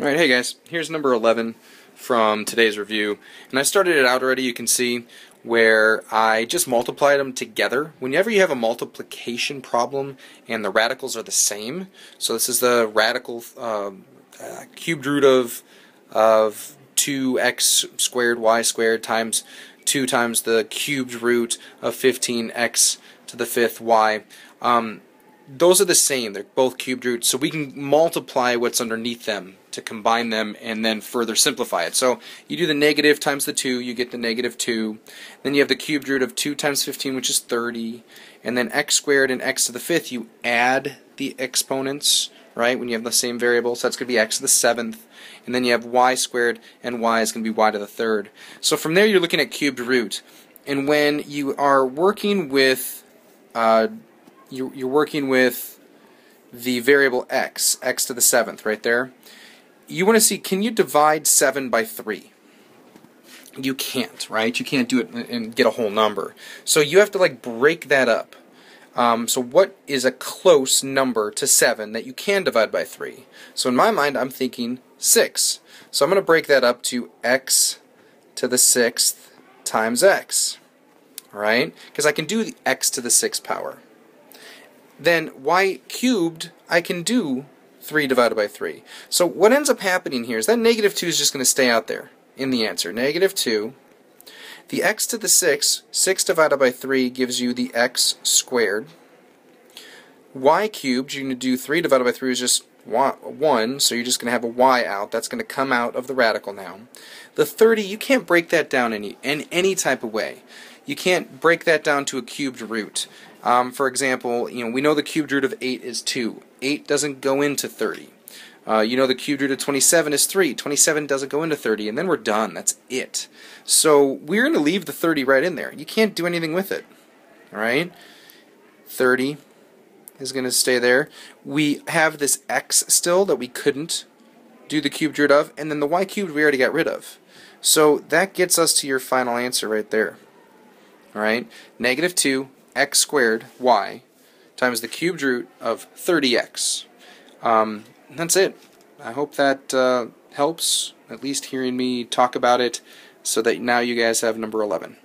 Alright, hey guys, here's number 11 from today's review. And I started it out already, you can see, where I just multiplied them together. Whenever you have a multiplication problem and the radicals are the same, so this is the radical cubed root of 2x squared y squared times 2 times the cubed root of 15x to the 5th y. Those are the same, they're both cubed roots, so we can multiply what's underneath them to combine them and then further simplify it. So you do the negative times the 2, you get the negative 2. Then you have the cubed root of 2 times 15, which is 30. And then x squared and x to the 5th, you add the exponents, right, when you have the same variable. So that's going to be x to the 7th. And then you have y squared, and y is going to be y to the 3rd. So from there you're looking at cubed root. And when you are working with you're working with the variable x to the 7th right there, you want to see, can you divide 7 by 3? You can't, right? You can't do it and get a whole number. So you have to like break that up. So what is a close number to 7 that you can divide by 3? So in my mind I'm thinking 6. So I'm going to break that up to x to the 6th times x. Alright? Because I can do the x to the 6th power. Then y cubed, I can do 3 divided by 3. So what ends up happening here is that negative 2 is just going to stay out there in the answer. Negative 2. The x to the 6, 6 divided by 3 gives you the x squared. Y cubed, you're going to do 3 divided by 3 is just 1, so you're just going to have a y out. That's going to come out of the radical now. The 30, you can't break that down in any type of way. You can't break that down to a cubed root. For example, we know the cubed root of 8 is 2. 8 doesn't go into 30. You know the cubed root of 27 is 3. 27 doesn't go into 30, and then we're done. That's it. So we're going to leave the 30 right in there. You can't do anything with it. Alright? 30 is going to stay there. We have this x still that we couldn't do the cubed root of, and then the y cubed we already got rid of. So that gets us to your final answer right there. Alright? Negative 2 x squared y times the cubed root of 30x. That's it. I hope that helps, at least hearing me talk about it, so that now you guys have number 11.